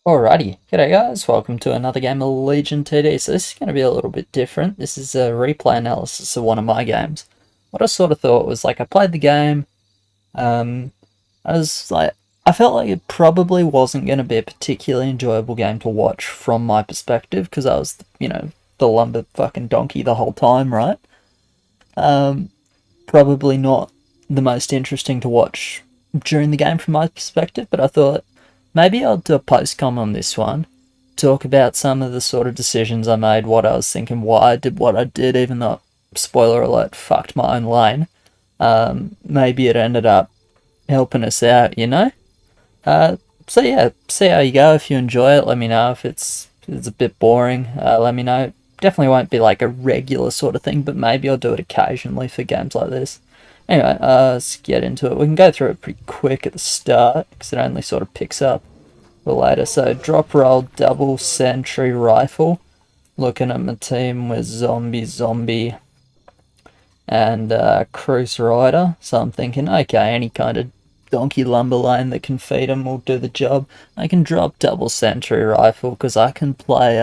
Alrighty, g'day guys, welcome to another game of Legion TD. So this is going to be a little bit different. This is a replay analysis of one of my games. What I sort of thought was, like, I played the game, um, I was like, I felt like it probably wasn't going to be a particularly enjoyable game to watch from my perspective, because I was, the lumber fucking donkey the whole time, right? Um, Probably not the most interesting to watch during the game from my perspective, but I thought maybe I'll do a post-com on this one, talk about some of the sort of decisions I made, what I was thinking, why I did what I did, even though, spoiler alert, fucked my own lane. Maybe it ended up helping us out, you know? So yeah, see how you go. If you enjoy it, let me know. If it's a bit boring, let me know. Definitely won't be like a regular sort of thing, but maybe I'll do it occasionally for games like this. Anyway, let's get into it. We can go through it pretty quick at the start, because it only sort of picks up for later. So, drop roll, double sentry rifle. Looking at my team with zombie, and cruise rider. So I'm thinking, okay, any kind of donkey lumber line that can feed them will do the job. I can drop double sentry rifle because I can play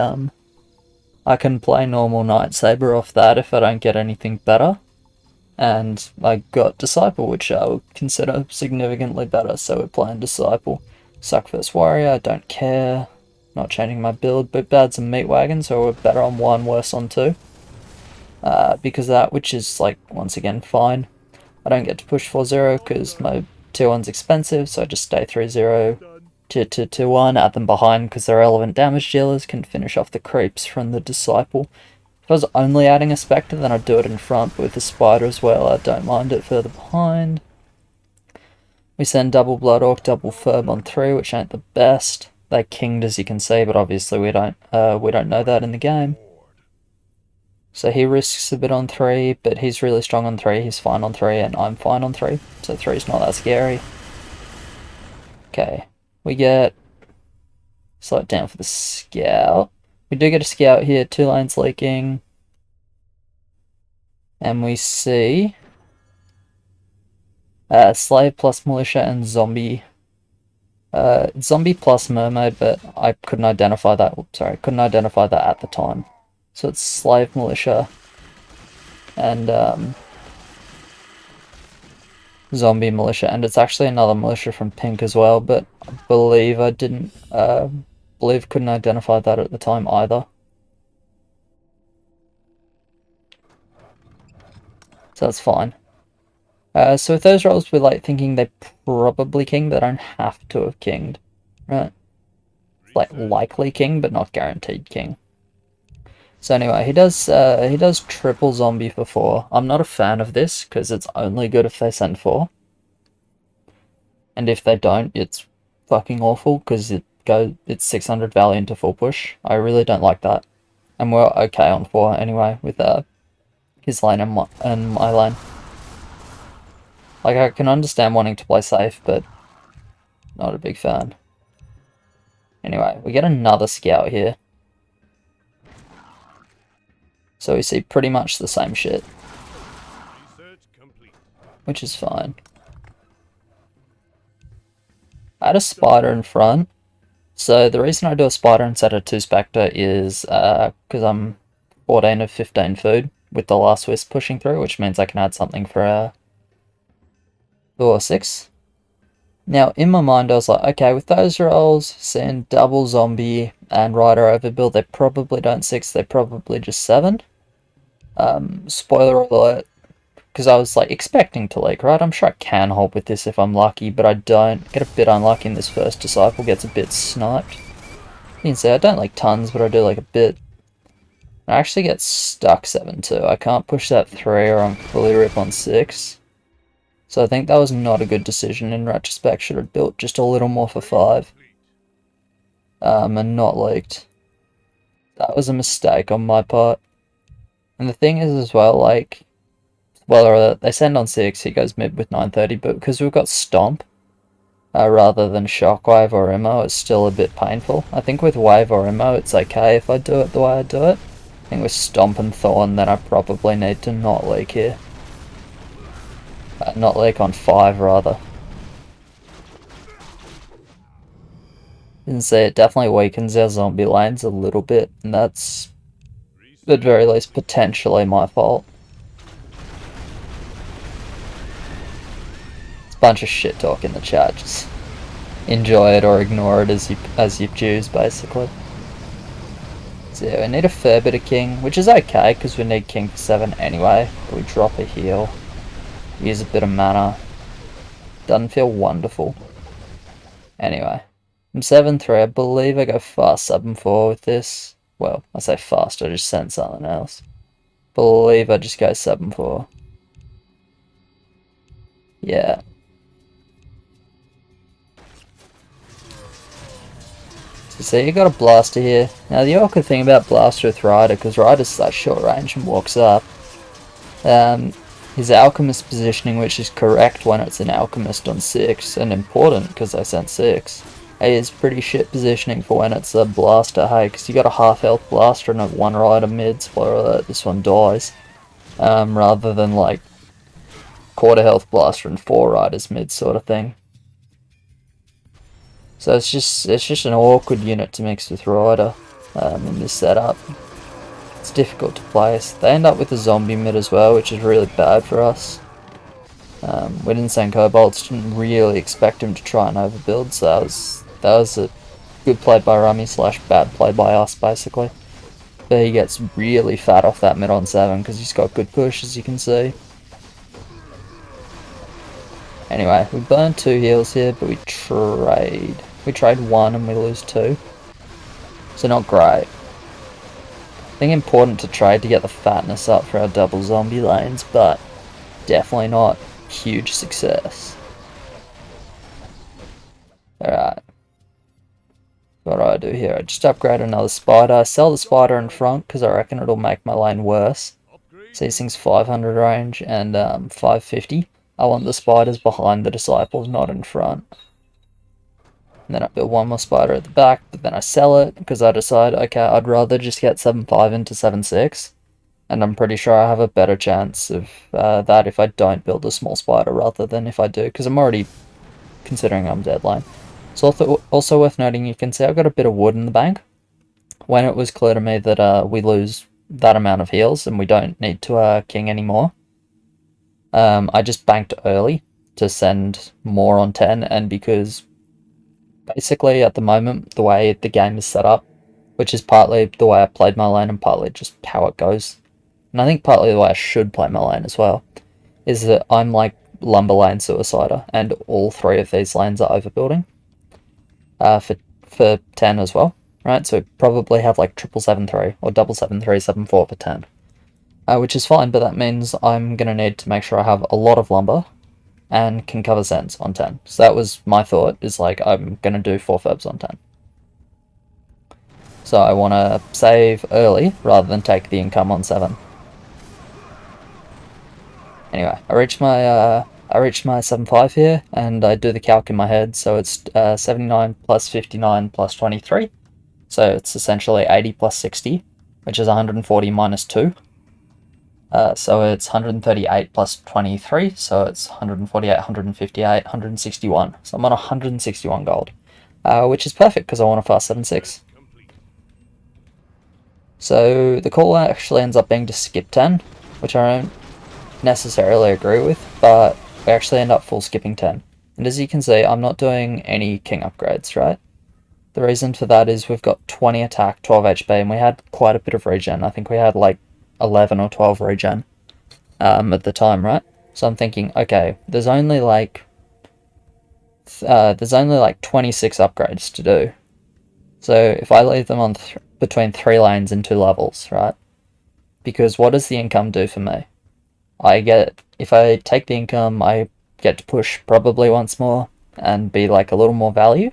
normal night saber off that if I don't get anything better. And I got disciple, which I would consider significantly better. So we're playing disciple. Suck first warrior. I don't care. Not changing my build. But bad's a meat wagon, so we're better on one, worse on two. Because of that, which is, like, once again fine. I don't get to push 4-0 because my 2-1's expensive, so I just stay 3-0 to 2-1, add them behind because their relevant damage dealers can finish off the creeps from the disciple. If I was only adding a spectre, then I'd do it in front, but with the spider as well, I don't mind it further behind. We send double blood orc, double furb on 3, which ain't the best. They kinged, as you can see, but obviously we don't know that in the game. So he risks a bit on 3, but he's really strong on 3, he's fine on 3, and I'm fine on 3. So 3's not that scary. Okay, we get... slow it down for the scout. We do get a scout here, 2 lanes leaking. And we see... slave plus militia and zombie. Zombie plus mermaid, but I couldn't identify that. Couldn't identify that at the time. So it's slave militia and zombie militia, and it's actually another militia from pink as well, but I believe I didn't couldn't identify that at the time either. So that's fine. So with those rolls, we're like thinking they probably kinged. They don't have to have kinged, right? Like likely king, but not guaranteed king. So anyway, he does triple zombie for 4. I'm not a fan of this because it's only good if they send 4, and if they don't, it's fucking awful because it's 600 value into full push. I really don't like that, and we're okay on 4 anyway with his lane and my lane. Like, I can understand wanting to play safe, but not a big fan. Anyway, we get another scout here. So we see pretty much the same shit, which is fine. I had a spider in front, so the reason I do a spider instead of 2 spectre is because I'm 14 of 15 food with the last wisp pushing through, which means I can add something for 6. Now, in my mind, I was like, okay, with those rolls, send double zombie and rider overbuild, they probably don't 6, they probably just 7. Spoiler alert, because I was like expecting to leak, right? I'm sure I can hold with this if I'm lucky, but I don't. Get a bit unlucky in this first disciple, gets a bit sniped. You can see I don't like tons, but I do like a bit. I actually get stuck 7-2. I can't push that 3 or I'm fully rip on 6. So I think that was not a good decision in retrospect. Should have built just a little more for 5. And not leaked. That was a mistake on my part. And the thing is as well, like, well, they send on 6, he goes mid with 930, but because we've got Stomp, rather than Shockwave or Immo, it's still a bit painful. I think with Wave or Immo, it's okay if I do it the way I do it. I think with Stomp and Thorn, then I probably need to not leak here. Not leak on 5, rather. can see it definitely weakens our zombie lanes a little bit, and that's, at very least, potentially my fault. It's a bunch of shit talk in the chat, just enjoy it or ignore it as you choose, basically. So yeah, we need a fair bit of king, which is okay, because we need king for 7 anyway. We drop a heal, use a bit of mana. Doesn't feel wonderful. Anyway, I'm 7-3, I believe I go fast 7-4 with this. Well, I say fast, I just sent something else. Believe I just go 7-4. Yeah. So see, you got a blaster here. Now the awkward thing about blaster with Rider, because Rider's such short range and walks up, his alchemist positioning, which is correct when it's an alchemist on 6, and important because I sent 6, is pretty shit positioning for when it's a blaster, hey, because you got a half health blaster and a 1 rider mid, spoiler alert, this one dies, rather than like quarter health blaster and 4 riders mid sort of thing. So it's just an awkward unit to mix with Rider in this setup. It's difficult to place. They end up with a zombie mid as well, which is really bad for us. We didn't send Kobolds, didn't really expect him to try and overbuild, so that was a good play by Rummy / bad play by us, basically. But he gets really fat off that mid on 7 because he's got good push, as you can see. Anyway, we burn 2 heals here, but we trade. We trade 1 and we lose 2. So not great. I think important to trade to get the fatness up for our double zombie lanes, but definitely not huge success. Alright. What do I do here? I just upgrade another spider. I sell the spider in front because I reckon it'll make my lane worse. So these things 500 range and 550. I want the spiders behind the disciples, not in front. And then I build 1 more spider at the back, but then I sell it because I decide, okay, I'd rather just get 7-5 into 7-6. And I'm pretty sure I have a better chance of that if I don't build a small spider rather than if I do, because I'm already considering I'm dead lane. It's also worth noting, you can see I've got a bit of wood in the bank. When it was clear to me that we lose that amount of heals and we don't need to king anymore, I just banked early to send more on 10, and because basically at the moment the way the game is set up, which is partly the way I played my lane and partly just how it goes, and I think partly the way I should play my lane as well, is that I'm like lumber lane suicider, and all 3 of these lanes are overbuilding for 10 as well, right? So probably have like 7-7-3 or 7-7-3 7-4 for 10, which is fine, but that means I'm gonna need to make sure I have a lot of lumber and can cover Zens on 10. So that was my thought, is like I'm gonna do 4 Ferbs on 10. So I want to save early rather than take the income on 7. Anyway, I reached my 7-5 here, and I do the calc in my head, so it's 79 plus 59 plus 23. So it's essentially 80 plus 60, which is 140 minus 2. So it's 138 plus 23, so it's 148, 158, 161. So I'm on 161 gold, which is perfect because I want a fast 7-6. So the call actually ends up being to skip 10, which I don't necessarily agree with, but we actually end up full skipping 10. And as you can see, I'm not doing any king upgrades, right? The reason for that is we've got 20 attack, 12 HP, and we had quite a bit of regen. I think we had like 11 or 12 regen at the time, right? So I'm thinking, okay, there's only like 26 upgrades to do. So if I leave them on between 3 lanes and 2 levels, right? Because what does the income do for me? If I take the income, I get to push probably once more and be like a little more value.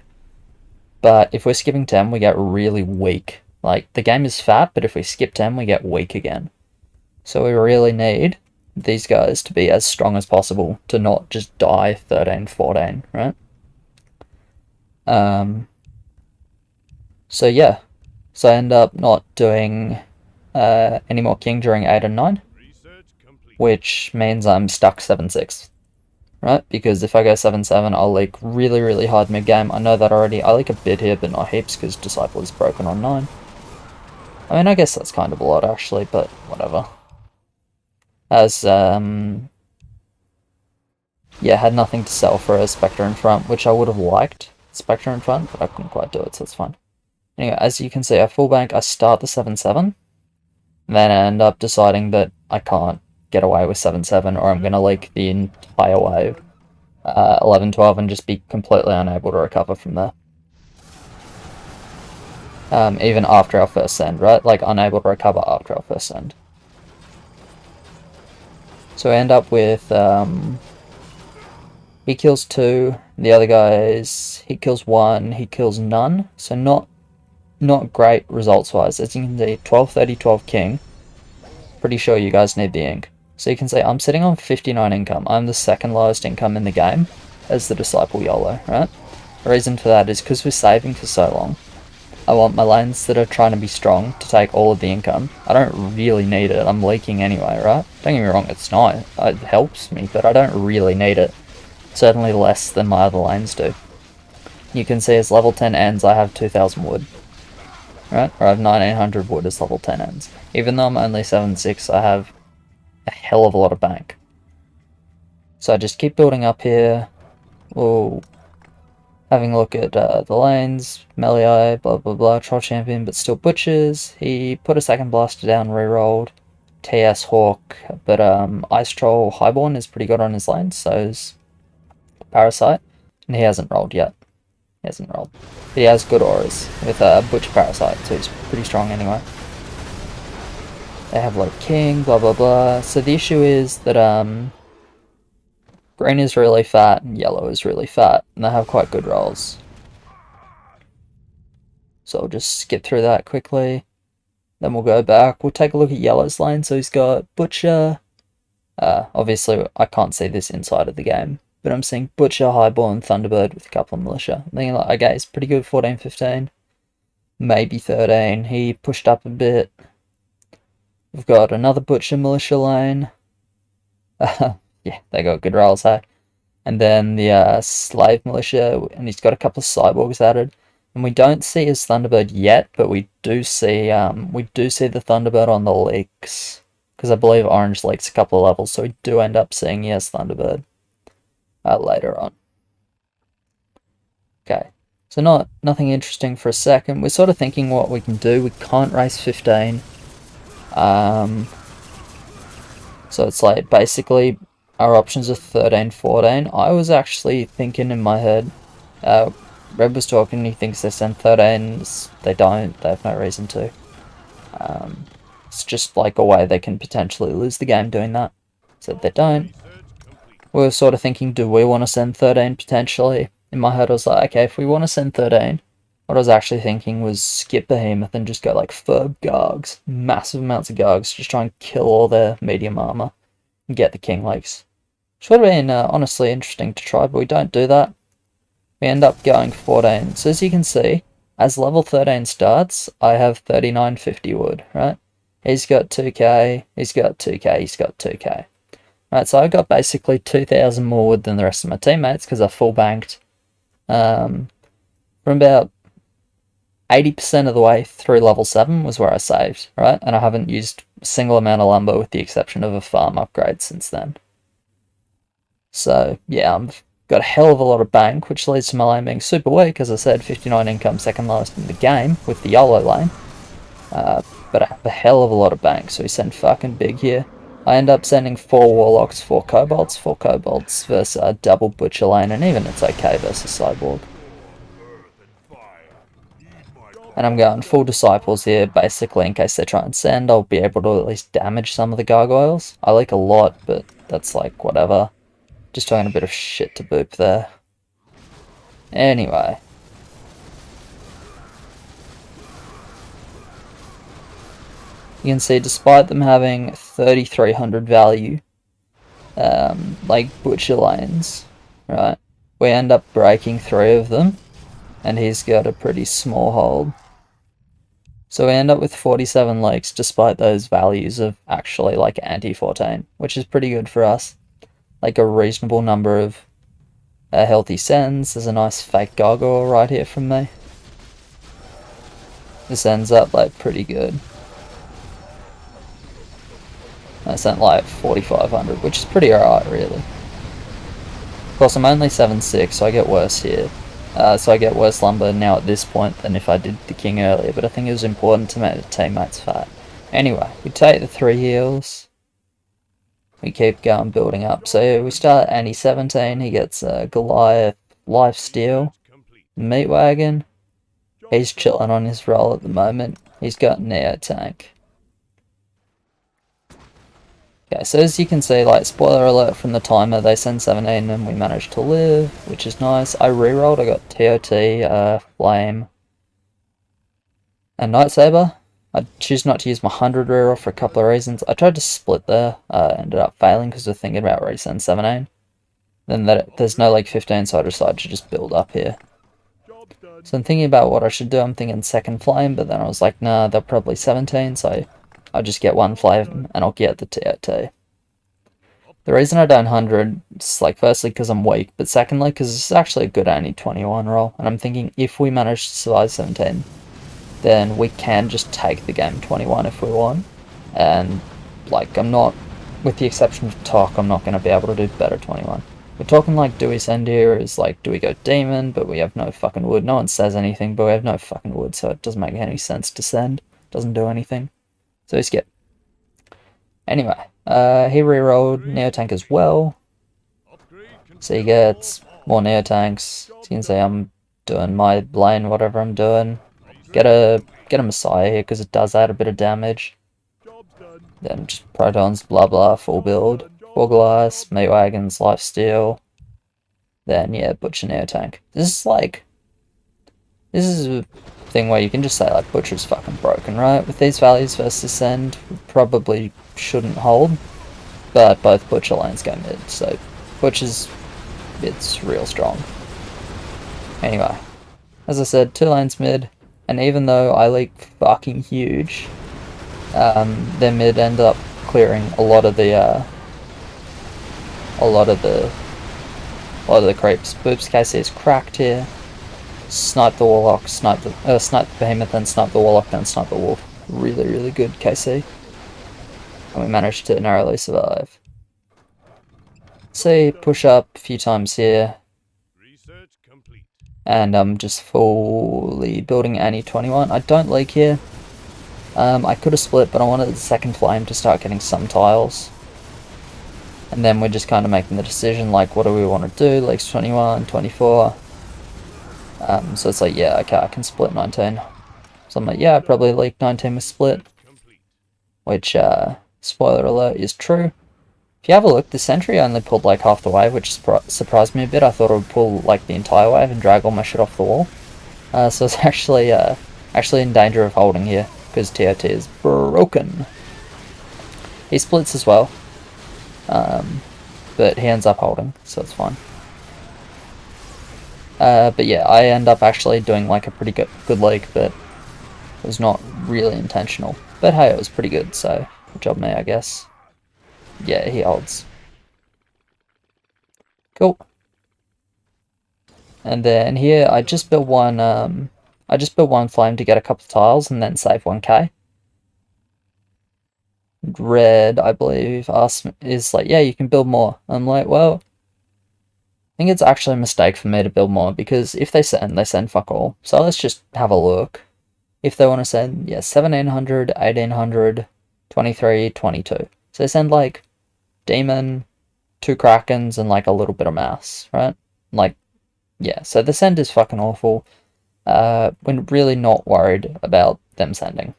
But if we're skipping 10, we get really weak. Like, the game is fat, but if we skip 10, we get weak again. So we really need these guys to be as strong as possible to not just die 13, 14, right? So yeah. So I end up not doing any more king during 8 and 9. Which means I'm stuck 7-6. right? Because if I go 7-7, I'll leak really, really hard mid-game. I know that already. I leak a bit here, but not heaps, because Disciple is broken on 9. I mean, I guess that's kind of a lot, actually, but whatever. As, yeah, had nothing to sell for a Spectre in front, which I would have liked. Spectre in front, but I couldn't quite do it, so it's fine. Anyway, as you can see, I full bank, I start the 7-7, then I end up deciding that I can't get away with 7-7, or I'm going to leak the entire wave 11-12 and just be completely unable to recover from there. Even after our first send, right? Like, unable to recover after our first send. So I end up with, he kills 2, the other guys, he kills 1, he kills none, so not great results-wise. As you can see, 12-30, 12 king. Pretty sure you guys need the ink. So you can see I'm sitting on 59 income. I'm the second lowest income in the game as the Disciple YOLO, right? The reason for that is because we're saving for so long. I want my lanes that are trying to be strong to take all of the income. I don't really need it. I'm leaking anyway, right? Don't get me wrong, it's nice. It helps me, but I don't really need it. Certainly less than my other lanes do. You can see as level 10 ends, I have 2,000 wood. Right? Or I have 1,900 wood as level 10 ends. Even though I'm only 7-6, I have a hell of a lot of bank. So I just keep building up here. We'll having a look at the lanes, melee, blah blah blah, troll champion, but still butchers. He put a second blaster down, rerolled. TS Hawk, but Ice Troll Highborn is pretty good on his lanes, so is Parasite, and he hasn't rolled yet. He hasn't rolled. But he has good auras with Butcher Parasite, so he's pretty strong anyway. They have like King, blah blah blah. So the issue is that green is really fat and yellow is really fat, and they have quite good rolls. So I'll just skip through that quickly. Then we'll go back. We'll take a look at yellow's lane. So he's got Butcher. Obviously, I can't see this inside of the game, but I'm seeing Butcher, Highborn, Thunderbird with a couple of militia. I'm thinking like, okay, it's pretty good, 14, 15, maybe 13. He pushed up a bit. We've got another Butcher militia lane. Yeah, they got good rolls, hey? And then the Slave militia, and he's got a couple of cyborgs added. And we don't see his Thunderbird yet, but we do see the Thunderbird on the leaks. Because I believe Orange leaks a couple of levels, so we do end up seeing he has Thunderbird later on. Okay, so nothing interesting for a second. We're sort of thinking what we can do. We can't race 15. So it's like basically our options are 13, 14. I was actually thinking in my head, Red was talking, he thinks they send 13s. They don't, they have no reason to. It's just like a way they can potentially lose the game doing that. So they don't. We were sort of thinking, do we want to send 13 potentially? In my head I was like, okay, if we want to send 13, what I was actually thinking was skip Behemoth and just go like Furb Gargs. Massive amounts of Gargs, just try and kill all their medium armor and get the King Lakes. Which would have been honestly interesting to try, but we don't do that. We end up going 14. So as you can see, as level 13 starts, I have 3950 wood, right? He's got 2k, he's got 2k, he's got 2k. Right, so I got basically 2,000 more wood than the rest of my teammates because I full banked from about 80% of the way through level 7 was where I saved, right? And I haven't used a single amount of lumber with the exception of a farm upgrade since then. So, yeah, I've got a hell of a lot of bank, which leads to my lane being super weak. As I said, 59 income, second lowest in the game with the YOLO lane. But I have a hell of a lot of bank, so we send fucking big here. I end up sending 4 Warlocks, 4 Kobolds versus a double Butcher lane, and even it's okay versus Cyborg. And I'm going full Disciples here, basically in case they try and send, I'll be able to at least damage some of the Gargoyles. I like a lot, but that's like whatever. Just talking a bit of shit to boop there. Anyway. You can see, despite them having 3,300 value, like Butcher lanes, right, we end up breaking 3 of them, and he's got a pretty small hold. So we end up with 47 lakes, despite those values of actually like anti-14, which is pretty good for us. like a reasonable number of healthy sends. There's a nice fake gargoyle right here from me. This ends up like pretty good. I sent like 4,500, which is pretty alright really. Of course, I'm only 7-6, so I get worse here. So I get worse lumber now at this point than if I did the king earlier, but I think it was important to make the teammates fat. Anyway, we take the 3 heals. We keep going, building up. So we start at Annie 17, he gets Goliath, Lifesteal, Meat Wagon. He's chilling on his roll at the moment. He's got Neo Tank. Okay, so as you can see, like, spoiler alert from the timer, they send 17 and we managed to live, which is nice. I rerolled, I got TOT, Flame, and Nightsaber. I choose not to use my 100 reroll for a couple of reasons. I tried to split there, ended up failing because we're thinking about resend 17. Then there's no like 15, so I decided to just build up here. So I'm thinking about what I should do. I'm thinking second flame, but then I was like, nah, they're probably 17, so I'll just get one flame and I'll get the TOT. The reason I don't 100 is like firstly because I'm weak, but secondly because it's actually a good only 21 roll, and I'm thinking if we manage to survive 17, then we can just take the game 21 if we want. And like, I'm not, with the exception of Tok, I'm not going to be able to do better 21. We're talking like, do we send here is like, do we go demon, but we have no fucking wood. No one says anything, but we have no fucking wood, so it doesn't make any sense to send. Doesn't do anything. So we skip. Anyway, he rerolled Neotank as well. So he gets more Neotanks. As you can see, I'm doing my lane, whatever I'm doing. Get a Messiah here because it does add a bit of damage. Then just Protons, blah blah, full build. Four Glass, Meat Wagons, Lifesteal. Then yeah, Butcher Neotank. This is a thing where you can just say like Butcher's fucking broken, right? With these values versus Send, we probably shouldn't hold. But both Butcher lanes go mid, so Butcher's it's real strong. Anyway, as I said, 2 lanes mid. And even though I leak fucking huge, their mid end up clearing a lot of the creeps. Boobs KC is cracked here. Snipe the Warlock, snipe the Behemoth, then snipe the Warlock, then snipe the Wolf. Really, really good KC. And we managed to narrowly survive. See, push up a few times here. And I'm just fully building Annie 21. I don't leak here. I could have split, but I wanted the second flame to start getting some tiles. And then we're just kind of making the decision, like, what do we want to do? Leaks 21, 24. So it's like, yeah, okay, I can split 19. So I'm like, yeah, I probably leaked 19 with split. Which, spoiler alert, is true. If you have a look, the sentry only pulled like half the wave, which surprised me a bit. I thought it would pull like the entire wave and drag all my shit off the wall. So it's actually in danger of holding here, because TOT is broken. He splits as well, but he ends up holding, so it's fine. But yeah, I end up actually doing like a pretty good leak, but it was not really intentional. But hey, it was pretty good, so good job me, I guess. Yeah, he holds. Cool. And then here, I just built one flame to get a couple of tiles and then save 1k. Red, I believe, is like, yeah, you can build more. I'm like, well, I think it's actually a mistake for me to build more, because if they send fuck all. So let's just have a look. If they want to send, yeah, 1700, 1800, 23, 22. So they send like Demon, 2 Krakens, and like a little bit of mass, right? Like, yeah, so the send is fucking awful. We're really not worried about them sending.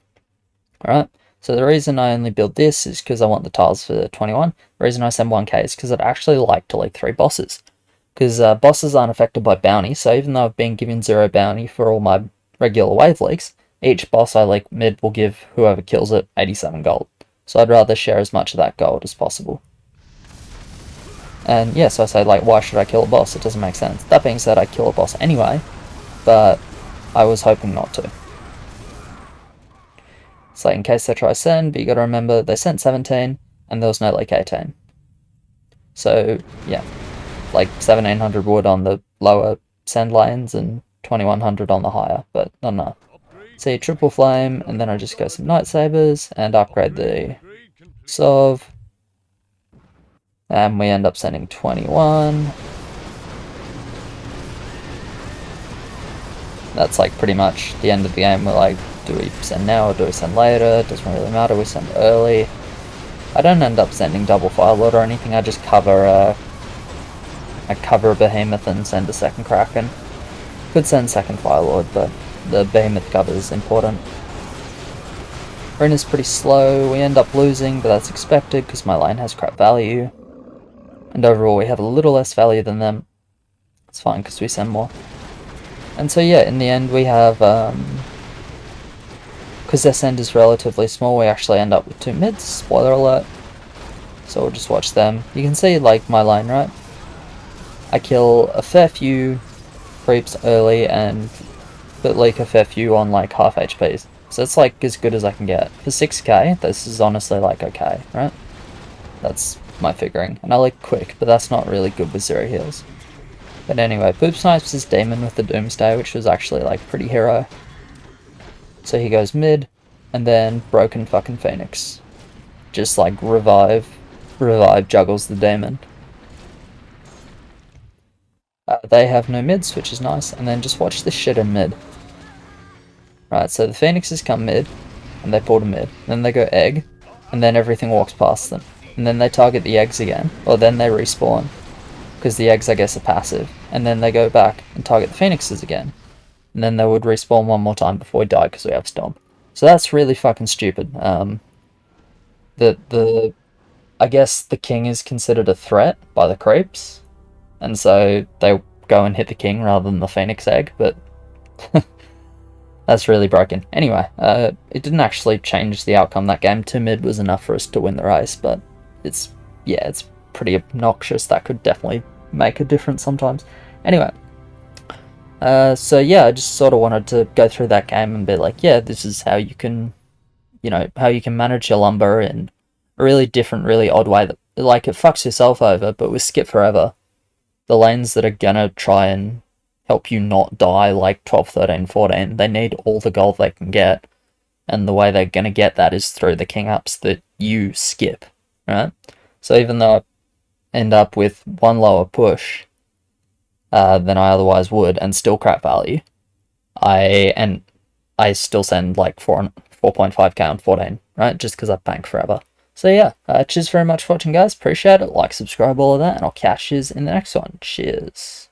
Alright, so the reason I only build this is because I want the tiles for 21. The reason I send 1k is because I'd actually like to leak 3 bosses. Because bosses aren't affected by bounty, so even though I've been given 0 bounty for all my regular wave leaks, each boss I leak mid will give whoever kills it 87 gold. So I'd rather share as much of that gold as possible. And yeah, so I say, like, why should I kill a boss? It doesn't make sense. That being said, I kill a boss anyway, but I was hoping not to. So in case they try send, but you gotta remember, they sent 17, and there was no leak 18. So yeah, like 1700 wood on the lower sand lanes and 2100 on the higher, but not enough. See, triple flame, and then I just go some night sabers and upgrade the Sov, and we end up sending 21. That's like pretty much the end of the game. We're like, do we send now or do we send later? It doesn't really matter, we send early. I don't end up sending double Firelord or anything, I just cover a Behemoth and send a second Kraken. Could send second Firelord, but the Behemoth cover is important. Rin is pretty slow, we end up losing, but that's expected because my line has crap value. And overall we have a little less value than them. It's fine because we send more. And so yeah, in the end we have, because their send is relatively small, we actually end up with 2 mids, spoiler alert. So we'll just watch them. You can see like my line, right? I kill a fair few creeps early and but like a fair few on like half HPs. So it's like as good as I can get. For 6k, this is honestly like okay, right? That's my figuring. And I like quick, but that's not really good with 0 heals. But anyway, Poop snipes his demon with the Doomsday, which was actually like pretty hero. So he goes mid, and then Broken fucking Phoenix. Just like revive juggles the demon. They have no mids, which is nice, and then just watch this shit in mid. Right, so the Phoenixes come mid, and they pull to mid. Then they go egg, and then everything walks past them. And then they target the eggs again, or then they respawn. Because the eggs, I guess, are passive. And then they go back and target the Phoenixes again. And then they would respawn one more time before we die because we have Stomp. So that's really fucking stupid. I guess the king is considered a threat by the creeps. And so they go and hit the king rather than the Phoenix egg, but that's really broken. Anyway, it didn't actually change the outcome that game. 2 mid was enough for us to win the race, but it's pretty obnoxious. That could definitely make a difference sometimes. Anyway, so yeah, I just sort of wanted to go through that game and be like, yeah, this is how you can, how you can manage your lumber in a really different, really odd way that, like, it fucks yourself over, but with Skip Forever, the lanes that are gonna try and help you not die, like 12, 13, 14, they need all the gold they can get, and the way they're gonna get that is through the king ups that you skip, right? So even though I end up with 1 lower push than I otherwise would, and still crap value, I still send like 4.5k on 14, right? Just because I bank forever. So yeah, cheers very much for watching, guys. Appreciate it. Like, subscribe, all of that, and I'll catch you in the next one. Cheers.